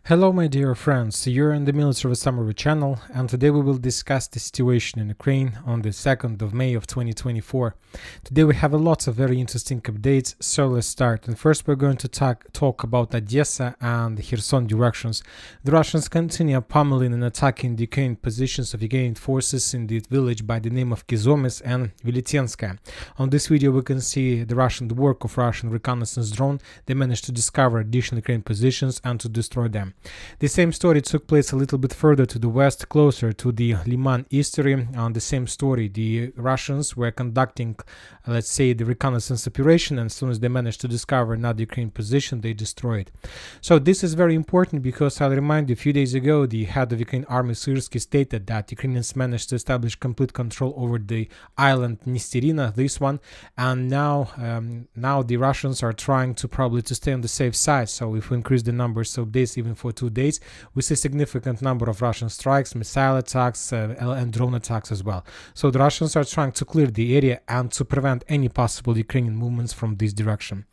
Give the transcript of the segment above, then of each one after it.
Hello my dear friends, you're in the Military Summary channel, and today we will discuss the situation in Ukraine on the 2nd of May of 2024. Today we have a lot of very interesting updates, so let's start. And first we're going to talk about Odessa and Kherson directions. The Russians continue pummeling and attacking the Ukrainian positions of Ukrainian forces in the village by the name of Kizomes and Velitenskaya. On this video we can see the work of Russian reconnaissance drone. They managed to discover additional Ukrainian positions and to destroy them. The same story took place a little bit further to the west, closer to the Liman estuary. On the same story, the Russians were conducting, let's say, the reconnaissance operation, and as soon as they managed to discover another Ukrainian position, they destroyed. So this is very important because I'll remind you, a few days ago, the head of Ukrainian army Syrsky stated that Ukrainians managed to establish complete control over the island Nisterina, this one, and now the Russians are trying to probably to stay on the safe side. So if we increase the numbers of days even for 2 days, we see a significant number of Russian strikes, missile attacks, and drone attacks as well. So the Russians are trying to clear the area and to prevent any possible Ukrainian movements from this direction.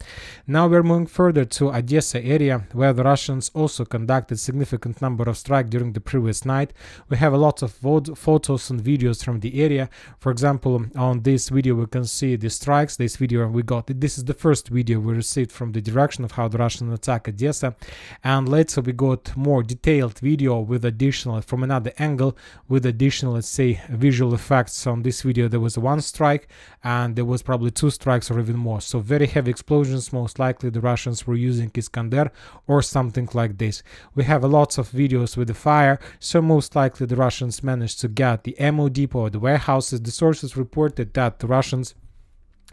Now we're moving further to Odessa area, where the Russians also conducted significant number of strikes during the previous night. We have a lot of photos and videos from the area. For example, on this video we can see the strikes. This is the first video we received from the direction of how the Russians attack Odessa, and later we got more detailed video with additional, from another angle, with additional, let's say, visual effects. On this video there was one strike and there was probably 2 strikes or even more. So very heavy explosions. Most likely the Russians were using Iskander or something like this. We have a lots of videos with the fire, so most likely the Russians managed to get the ammo depot or the warehouses. The sources reported that the Russians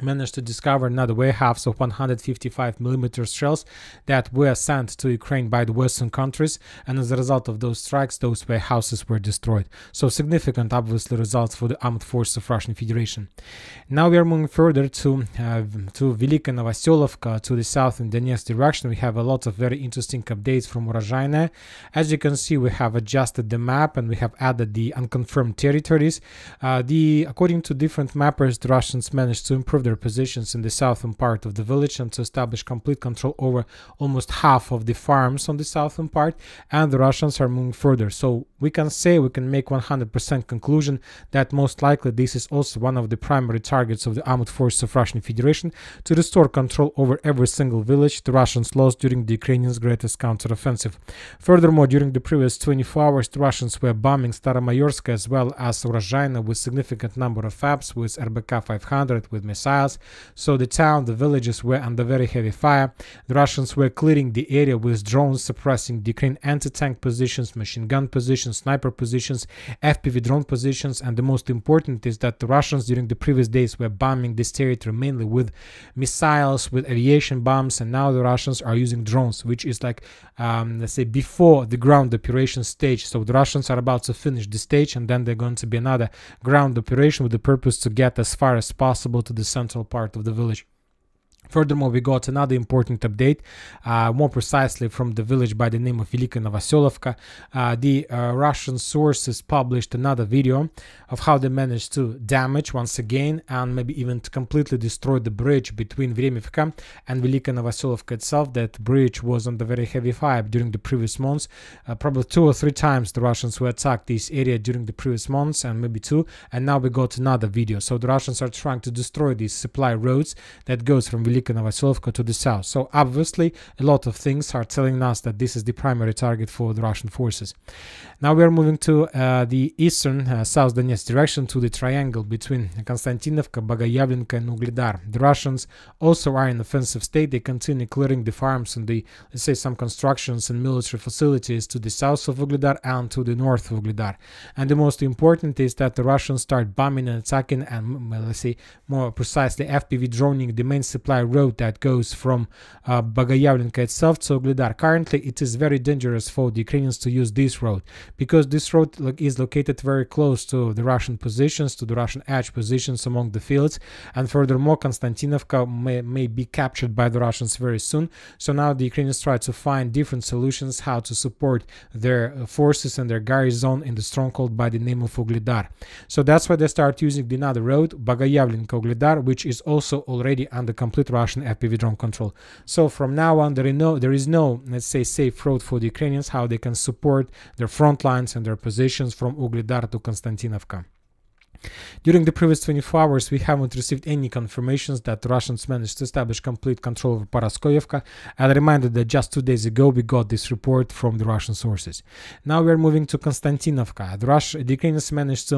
managed to discover another warehouse of 155mm shells that were sent to Ukraine by the Western countries, and as a result of those strikes, those warehouses were destroyed. So significant, obviously, results for the armed forces of Russian Federation. Now we are moving further to Velika Novoselovka, to the south in Donetsk direction. We have a lot of very interesting updates from Urozhaina. As you can see, we have adjusted the map and we have added the unconfirmed territories. According to different mappers, the Russians managed to improve their positions in the southern part of the village and to establish complete control over almost half of the farms on the southern part, and the Russians are moving further. So we can make 100% conclusion that most likely this is also one of the primary targets of the armed forces of Russian Federation, to restore control over every single village the Russians lost during the Ukrainians' greatest counteroffensive. Furthermore, during the previous 24 hours, the Russians were bombing Staromayorsk as well as Urozhaina with significant number of FABs, with RBK 500, with missiles. So the town, the villages were under very heavy fire. The Russians were clearing the area with drones, suppressing the Ukrainian anti-tank positions, machine gun positions, sniper positions, FPV drone positions, and the most important is that the Russians during the previous days were bombing this territory mainly with missiles, with aviation bombs, and now the Russians are using drones, which is like, let's say, before the ground operation stage. So the Russians are about to finish the stage, and then they're going to be another ground operation with the purpose to get as far as possible to the central part of the village. Furthermore, we got another important update, more precisely from the village by the name of Velika Novoselovka. The Russian sources published another video of how they managed to damage once again and maybe even to completely destroy the bridge between Vremivka and Velika Novoselovka itself. That bridge was under very heavy fire during the previous months. Probably 2 or 3 times the Russians were attacked this area during the previous months, and maybe 2, and now we got another video. So the Russians are trying to destroy these supply roads that goes from Velika Novoselovka to the south. So obviously a lot of things are telling us that this is the primary target for the Russian forces. Now we are moving to the eastern South Donetsk direction, to the triangle between Konstantinovka, Bogoyavlenka and Ugledar. The Russians also are in offensive state. They continue clearing the farms and the, let's say, some constructions and military facilities to the south of Ugledar and to the north of Ugledar. And the most important is that the Russians start bombing and attacking and, let's say, more precisely, FPV droning the main supply road that goes from Bogoyavlenka itself to Ugledar. Currently, it is very dangerous for the Ukrainians to use this road, because this road is located very close to the Russian positions, to the Russian edge positions among the fields, and furthermore, Konstantinovka may be captured by the Russians very soon. So now the Ukrainians try to find different solutions how to support their forces and their garrison in the stronghold by the name of Ugledar. So that's why they start using another road, Bogoyavlenka-Ugledar, which is also already under complete Russian FPV drone control. So from now on, there is no, let's say, safe road for the Ukrainians, how they can support their front lines and their positions from Ugledar to Konstantinovka. During the previous 24 hours, we haven't received any confirmations that the Russians managed to establish complete control over Paraskoyevka, and a reminder that just 2 days ago we got this report from the Russian sources. Now we are moving to Konstantinovka. The Ukrainians managed to,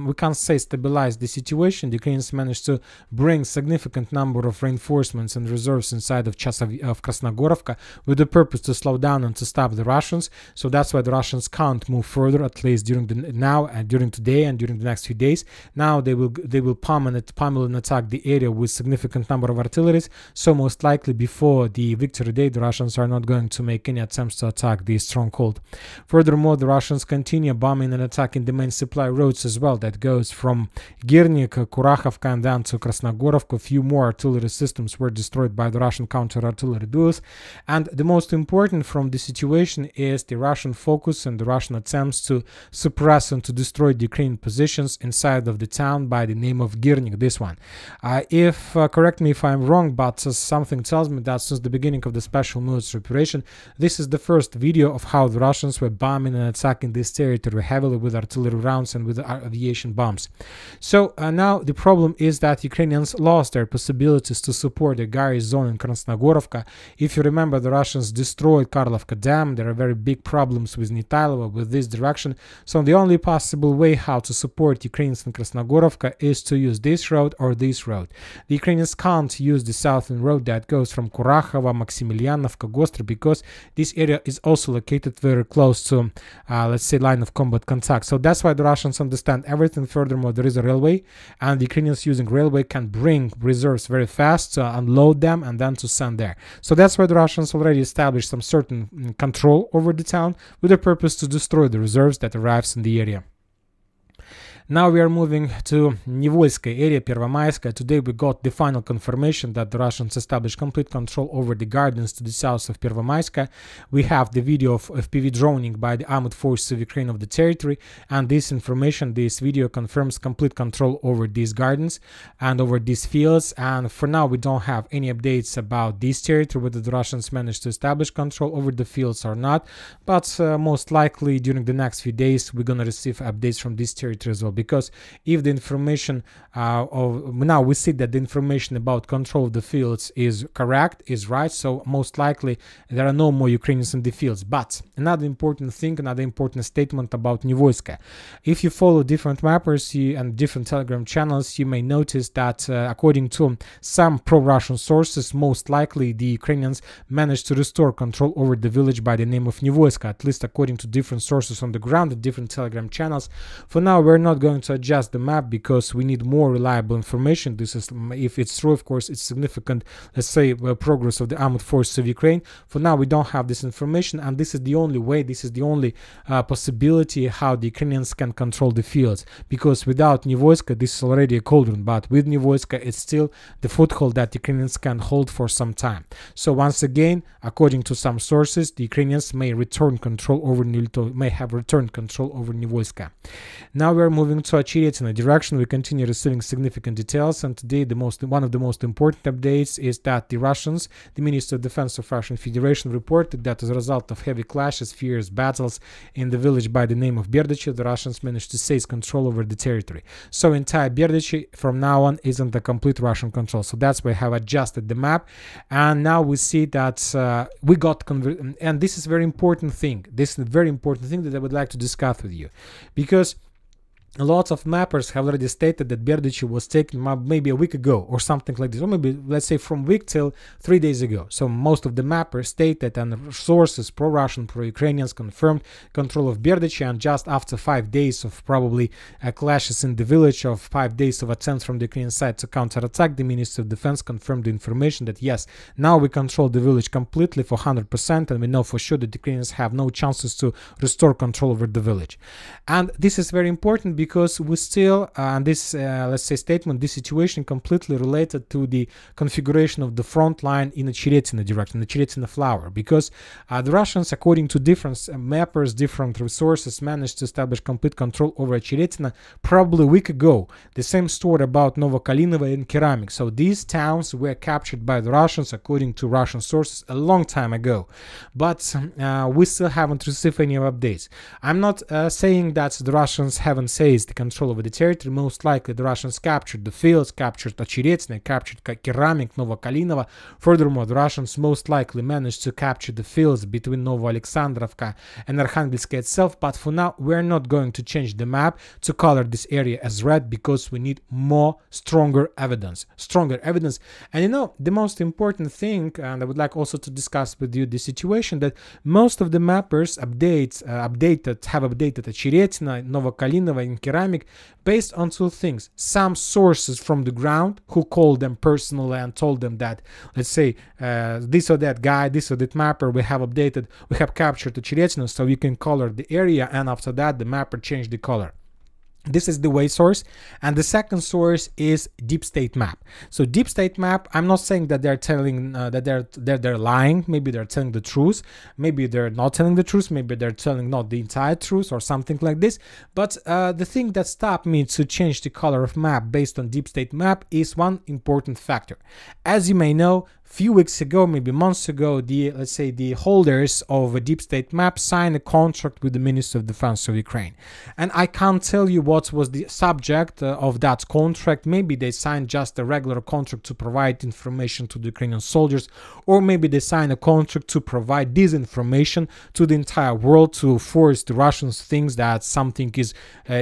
we can't say stabilize the situation, the Ukrainians managed to bring significant number of reinforcements and reserves inside of Krasnogorovka with the purpose to slow down and to stop the Russians. So that's why the Russians can't move further, at least during today and during the next few days. Now they will pummel and attack the area with significant number of artilleries. So most likely before the victory day, the Russians are not going to make any attempts to attack the stronghold. Furthermore, the Russians continue bombing and attacking the main supply roads as well. That goes from Girnik, Kurachovka, and down to Krasnogorovka. A few more artillery systems were destroyed by the Russian counter-artillery duels. And the most important from the situation is the Russian focus and the Russian attempts to suppress and to destroy the Ukrainian positions inside of the town by the name of Girnik, this one. Correct me if I'm wrong, but something tells me that since the beginning of the special military operation, this is the first video of how the Russians were bombing and attacking this territory heavily with artillery rounds and with aviation bombs. So now the problem is that Ukrainians lost their possibilities to support the garrison in Krasnogorovka. If you remember, the Russians destroyed Karlovka Dam. There are very big problems with Nitailova, with this direction. So the only possible way how to support Ukrainians in Krasnogorovka is to use this road or this road. The Ukrainians can't use the southern road that goes from Kurakhova, Maximilianovka, Gostro, because this area is also located very close to, let's say, line of combat contact. So that's why the Russians understand everything. Furthermore, there is a railway, and the Ukrainians using railway can bring reserves very fast to unload them and then to send there. So that's why the Russians already established some certain control over the town with the purpose to destroy the reserves that arrives in the area. Now we are moving to Nivolskaya area, Pervomayskaya. Today we got the final confirmation that the Russians established complete control over the gardens to the south of Pervomayskaya. We have the video of FPV droning by the armed forces of Ukraine of the territory, and this information, this video confirms complete control over these gardens and over these fields. And for now we don't have any updates about this territory, whether the Russians managed to establish control over the fields or not, but most likely during the next few days we're gonna receive updates from this territory as well. Because if the information now we see that the information about control of the fields is correct, is right, so most likely there are no more Ukrainians in the fields. But another important thing, another important statement about Nivolskaya. If you follow different mappers and different Telegram channels, you may notice that according to some pro-Russian sources, most likely the Ukrainians managed to restore control over the village by the name of Nivolskaya, at least according to different sources on the ground and different Telegram channels. For now, we're not going to adjust the map because we need more reliable information. This is, if it's true, of course, it's significant, let's say, progress of the armed forces of Ukraine. For now, we don't have this information, and this is the only way, this is the only possibility how the Ukrainians can control the fields. Because without Nivolskaya, this is already a cauldron, but with Nivolskaya, it's still the foothold that Ukrainians can hold for some time. So once again, according to some sources, the Ukrainians may return control over Nivolskaya. Now we are moving to Очеретино direction. We continue receiving significant details, and today one of the most important updates is that the Russians, the Minister of Defense of Russian Federation, reported that as a result of heavy clashes, fierce battles in the village by the name of Berdichi, the Russians managed to seize control over the territory. So entire Berdichi from now on is under complete Russian control. So that's why I have adjusted the map, and now we see that we got and this is a very important thing. This is a very important thing that I would like to discuss with you, because a lot of mappers have already stated that Berdichi was taken maybe a week ago or something like this, or maybe let's say from week till 3 days ago. So most of the mappers stated, and sources pro-Russian, pro-Ukrainians confirmed control of Berdichi, and just after 5 days of probably clashes in the village, of 5 days of attempts from the Ukrainian side to counterattack, the Minister of Defense confirmed the information that yes, now we control the village completely for 100%, and we know for sure that the Ukrainians have no chances to restore control over the village. And this is very important because because we still, this, let's say, statement, this situation completely related to the configuration of the front line in the Chiretina direction, the Chiretina flower, because the Russians, according to different mappers, different resources, managed to establish complete control over Chiretina probably a week ago. The same story about Novokalinovo and Keramik. So these towns were captured by the Russians, according to Russian sources, a long time ago. But we still haven't received any updates. I'm not saying that the Russians haven't seized the control over the territory. Most likely the Russians captured the fields, captured Chiretina, captured Keramik, Novokalinovo. Furthermore, the Russians most likely managed to capture the fields between Novoalexandrovka and Arkhangelsk itself. But for now, we're not going to change the map to color this area as red, because we need stronger evidence. And you know, the most important thing, and I would like also to discuss with you the situation, that most of the mappers have updated Chiretina, Novokalinovo and Keramik based on two things. Some sources from the ground who called them personally and told them that, let's say, this or that guy, this or that mapper, we have captured the Chiretina, so you can color the area, and after that the mapper changed the color. This is the way source. And the second source is Deep State Map. So Deep State Map, I'm not saying that they're telling that they're lying. Maybe they're telling the truth, maybe they're not telling the truth, maybe they're telling not the entire truth or something like this. But the thing that stopped me to change the color of map based on Deep State Map is one important factor. As you may know, few weeks ago, maybe months ago, let's say the holders of a Deep State Map signed a contract with the Ministry of Defense of Ukraine. And I can't tell you what was the subject of that contract. Maybe they signed just a regular contract to provide information to the Ukrainian soldiers, or maybe they signed a contract to provide this information to the entire world, to force the Russians think that something is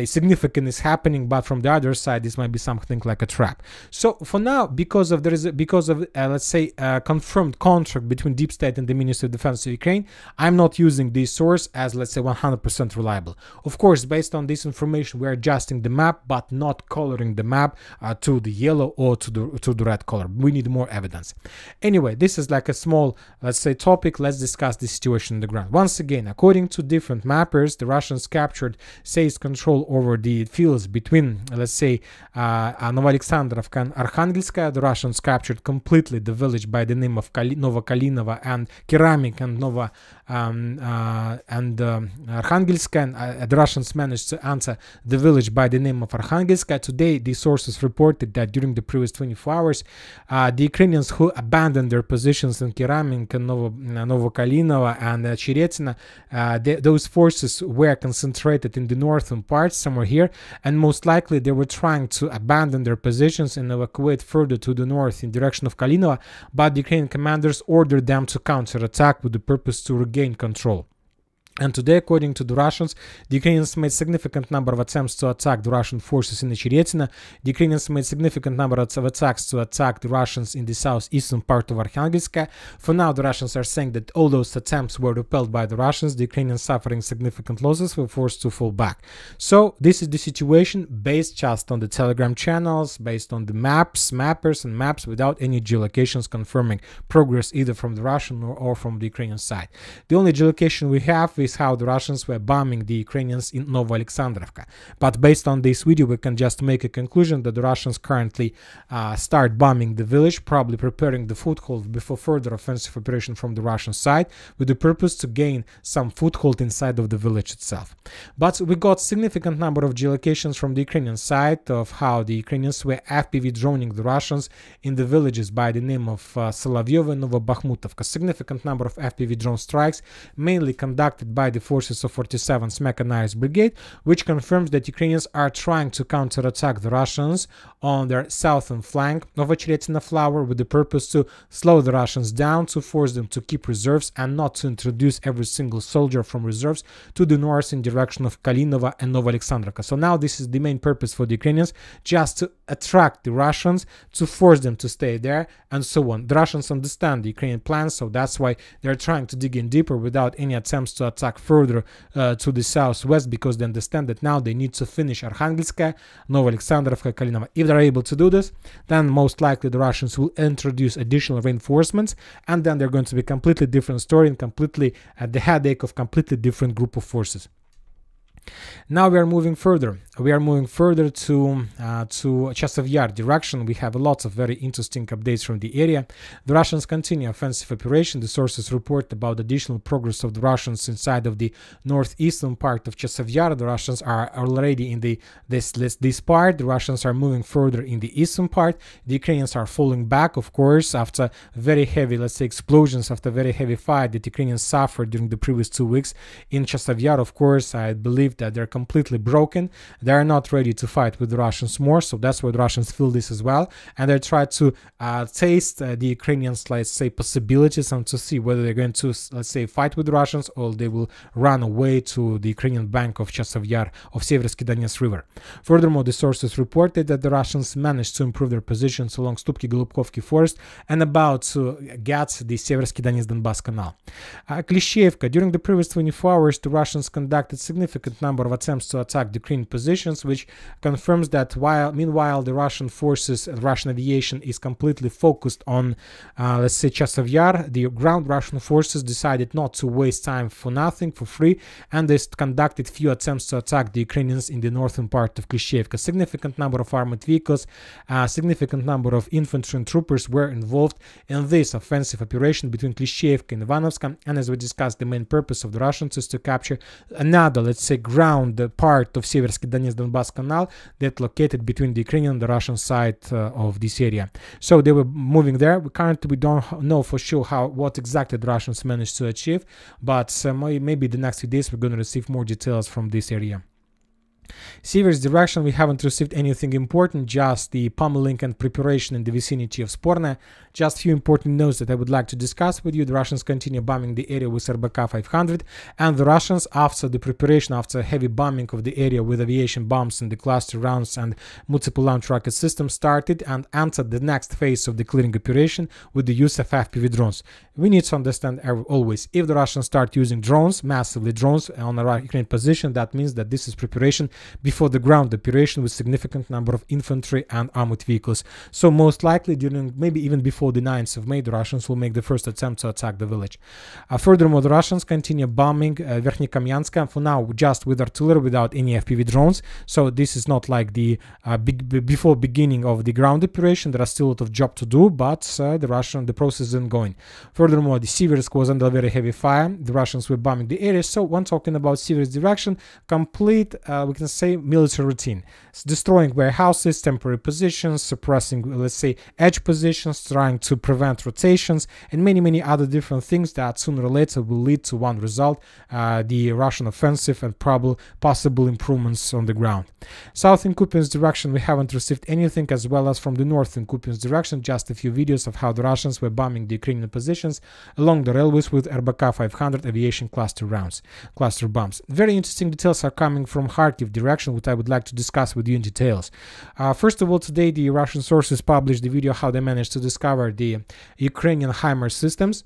significant is happening, but from the other side, this might be something like a trap. So for now, because of let's say, confirmed contract between Deep State and the Ministry of Defense of Ukraine, I'm not using this source as, let's say, 100% reliable. Of course, based on this information, we're adjusting the map, but not coloring the map to the yellow or to the red color. We need more evidence. Anyway, this is like a small, let's say, topic. Let's discuss the situation on the ground. Once again, according to different mappers, the Russians seized control over the fields between, let's say, Novoalexandrovka and Arkhangelsk. The Russians captured completely the village by the name of Novokalinovo and Keramik and Arkhangelsk, and the Russians managed to enter the village by the name of Arkhangelsk. Today, the sources reported that during the previous 24 hours, the Ukrainians who abandoned their positions in Keramik and Novokalinovo and Chiretina, those forces were concentrated in the northern parts, somewhere here, and most likely they were trying to abandon their positions and evacuate further to the north in direction of Kalinovo, but the Ukrainian commanders ordered them to counterattack with the purpose to regain control. And today, according to the Russians, the Ukrainians made significant number of attempts to attack the Russian forces in the Chiretina. The Ukrainians made significant number of attacks to attack the Russians in the southeastern part of Arkhangelsk. For now, the Russians are saying that all those attempts were repelled by the Russians. The Ukrainians, suffering significant losses, were forced to fall back. So this is the situation based just on the Telegram channels, based on the mappers and maps, without any geolocations confirming progress either from the Russian or from the Ukrainian side. The only geolocation we have is how the Russians were bombing the Ukrainians in Novoalexandrovka. But based on this video, we can just make a conclusion that the Russians currently start bombing the village, probably preparing the foothold before further offensive operation from the Russian side, with the purpose to gain some foothold inside of the village itself. But we got significant number of geolocations from the Ukrainian side of how the Ukrainians were FPV droning the Russians in the villages by the name of Solovyov and Novobakhmutovka. Significant number of FPV drone strikes, mainly conducted by the forces of 47th Mechanized Brigade, which confirms that Ukrainians are trying to counterattack the Russians on their southern flank of Chiretina flower, with the purpose to slow the Russians down, to force them to keep reserves and not to introduce every single soldier from reserves to the north in direction of Kalinovo and Novoalexandrovka. So now this is the main purpose for the Ukrainians, just to attract the Russians, to force them to stay there, and so on. The Russians understand the Ukrainian plans, so that's why they're trying to dig in deeper without any attempts to attack further to the southwest, because they understand that now they need to finish Arkhangelsk, Novoalexandrovka, Kalinovo. If they're able to do this, then most likely the Russians will introduce additional reinforcements, and then they're going to be a completely different story and completely the headache of completely different group of forces. Now we are moving further. We are moving further to Chasiv Yar direction. We have lots of very interesting updates from the area. The Russians continue offensive operation. The sources report about additional progress of the Russians inside of the northeastern part of Chasiv Yar. The Russians are already in this part. The Russians are moving further in the eastern part. The Ukrainians are falling back, of course, after very heavy, let's say, explosions, after very heavy fight that Ukrainians suffered during the previous 2 weeks in Chasiv Yar. Of course, I believe that they're completely broken. They are not ready to fight with the Russians more, so that's why the Russians feel this as well, and they try to taste the Ukrainians, let's say, possibilities, and to see whether they're going to, let's say, fight with the Russians or they will run away to the Ukrainian bank of Chasiv Yar, of Seversky Donetsk River. Furthermore, the sources reported that the Russians managed to improve their positions along Stupki-Golubkovki forest and about to get the Seversky Donetsk-Donbass canal. Klishchiivka. During the previous 24 hours, the Russians conducted significant number of attempts to attack the Ukrainian positions, which confirms that meanwhile the Russian forces and Russian aviation is completely focused on, let's say, Chasiv Yar, the ground Russian forces decided not to waste time for nothing, for free, and they conducted few attempts to attack the Ukrainians in the northern part of Klishchiivka. Significant number of armored vehicles, significant number of infantry and troopers were involved in this offensive operation between Klishchiivka and Ivanovsk, and as we discussed, the main purpose of the Russians is to capture another, let's say, ground part of Seversky Donetsk-Donbass canal that located between the Ukrainian and the Russian side of this area. So they were moving there. Currently, we don't know for sure what exactly the Russians managed to achieve, but maybe the next few days we're going to receive more details from this area. Sieversk direction, we haven't received anything important, just the pummeling and preparation in the vicinity of Sporne. Just few important notes that I would like to discuss with you. The Russians continue bombing the area with RBK 500, and the Russians, after the preparation, after heavy bombing of the area with aviation bombs and the cluster rounds and multiple launch rocket systems, started and entered the next phase of the clearing operation with the use of FPV drones. We need to understand always, if the Russians start using drones, massively drones on a Ukrainian position, that means that this is preparation before the ground operation with significant number of infantry and armored vehicles. So most likely during, maybe even before the 9th of May, the Russians will make the first attempt to attack the village. Furthermore, the Russians continue bombing Verkhnykamensk, for now just with artillery, without any FPV drones. So this is not like the before beginning of the ground operation. There are still a lot of job to do, but the process is ongoing. Furthermore, the Sieversk was under very heavy fire. The Russians were bombing the area. So when talking about Sieversk direction, complete, we can say, military routine. It's destroying warehouses, temporary positions, suppressing, let's say, edge positions, trying to prevent rotations, and many other different things that sooner or later will lead to one result, the Russian offensive and possible improvements on the ground. South in Kupiansk direction, we haven't received anything, as well as from the north in Kupiansk direction, just a few videos of how the Russians were bombing the Ukrainian positions along the railways with RBK 500 aviation cluster bombs. Very interesting details are coming from Kharkiv direction, which I would like to discuss with you in details. First of all, today the Russian sources published the video how they managed to discover the Ukrainian HIMARS systems.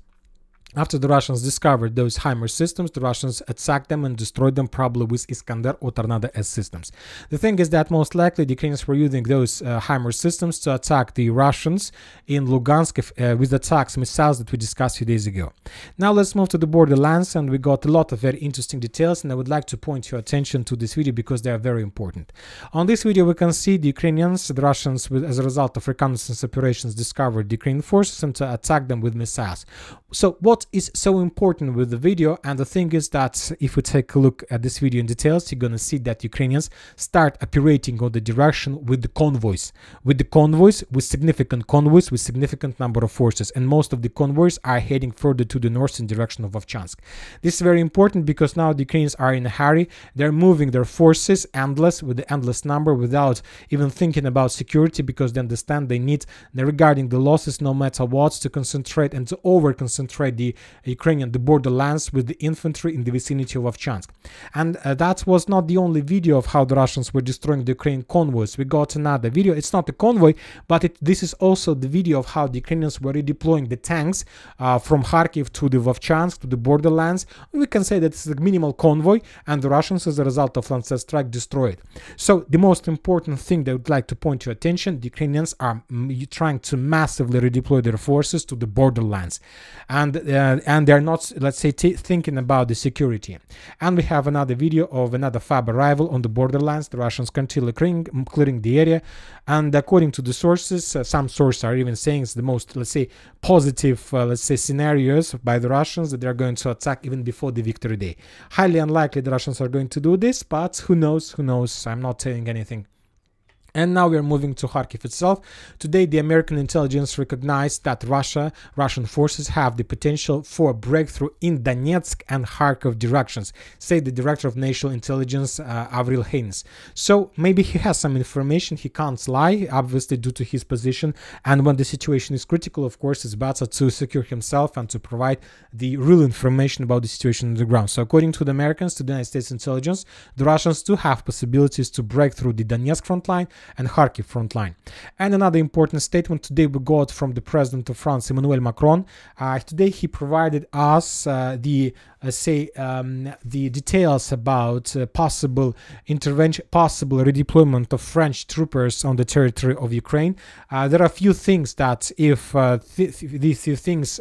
After the Russians discovered those HIMARS systems, the Russians attacked them and destroyed them, probably with Iskander or Tornado S systems. The thing is that most likely the Ukrainians were using those HIMARS systems to attack the Russians in Lugansk with attacks, missiles that we discussed a few days ago. Now let's move to the borderlands, and we got a lot of very interesting details, and I would like to point your attention to this video because they are very important. On this video we can see the Ukrainians, the Russians, as a result of reconnaissance operations, discovered the Ukrainian forces and to attack them with missiles. So what is so important with the video, and the thing is that if we take a look at this video in details, you're gonna see that Ukrainians start operating on the direction with the convoys, with significant convoys, with significant number of forces, and most of the convoys are heading further to the north in direction of Vovchansk. This is very important because now the Ukrainians are in a hurry. They're moving their forces with the endless number, without even thinking about security, because they understand they need, regarding the losses, no matter what, to concentrate and to over-concentrate the the borderlands with the infantry in the vicinity of Vovchansk. And that was not the only video of how the Russians were destroying the Ukrainian convoys. We got another video. It's not a convoy, but this is also the video of how the Ukrainians were redeploying the tanks from Kharkiv to the Vovchansk, to the borderlands. We can say that it's a minimal convoy, and the Russians, as a result of Lancet strike, destroyed. So the most important thing that I would like to point your attention, the Ukrainians are trying to massively redeploy their forces to the borderlands. And and they're not, let's say, thinking about the security. And we have another video of another FAB arrival on the borderlands. The Russians continue clearing the area, and according to the sources, some sources are even saying it's the most, let's say, positive, let's say, scenarios by the Russians, that they're going to attack even before the victory day. Highly unlikely the Russians are going to do this, but who knows, I'm not saying anything. And now we are moving to Kharkiv itself. Today, the American intelligence recognized that Russian forces have the potential for breakthrough in Donetsk and Kharkiv directions, said the director of national intelligence, Avril Haines. So maybe he has some information, he can't lie, obviously due to his position. And when the situation is critical, of course, it's better to secure himself and to provide the real information about the situation on the ground. So according to the Americans, to the United States intelligence, the Russians do have possibilities to break through the Donetsk front line and Kharkiv front line. And another important statement today we got from the president of France, Emmanuel Macron. Today he provided us the details about possible intervention, possible redeployment of French troopers on the territory of Ukraine. There are a few things that if these few things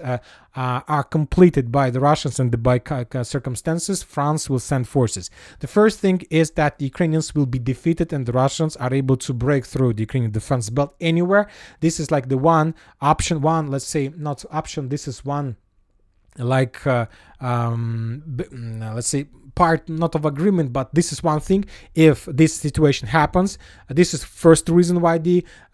are completed by the Russians and by circumstances, France will send forces. The first thing is that the Ukrainians will be defeated and the Russians are able to break through the Ukrainian defense belt anywhere. This is like the one option, let's say, not option, this is one, like, let's say, part not of agreement, but this is one thing. If this situation happens, this is first reason why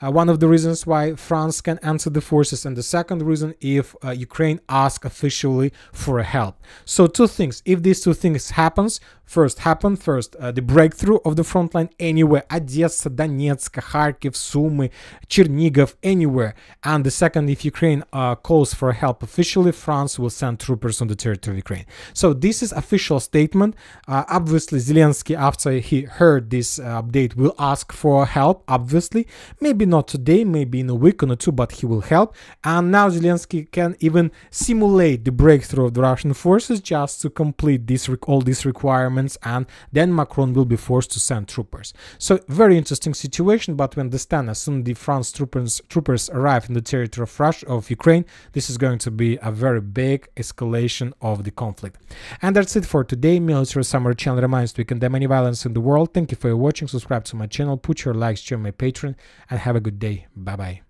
one of the reasons why France can enter the forces, and the second reason if Ukraine asks officially for help. So two things. If these two things happens, the breakthrough of the front line anywhere, Odessa, Donetsk, Kharkiv, Sumy, Chernihiv, anywhere, and the second, if Ukraine calls for help officially, France will send troopers on the territory of Ukraine. So this is official statement. Obviously Zelensky, after he heard this update, will ask for help, obviously, maybe not today, maybe in a week or two, but he will help. And now Zelensky can even simulate the breakthrough of the Russian forces just to complete all these requirements, and then Macron will be forced to send troopers. So very interesting situation, but we understand as soon as the France troopers arrive in the territory of Ukraine, this is going to be a very big escalation of the conflict. And that's it for today. Military Summary channel reminds you to condemn any violence in the world. Thank you for watching. Subscribe to my channel, put your likes, join my Patreon, and have a good day. Bye bye.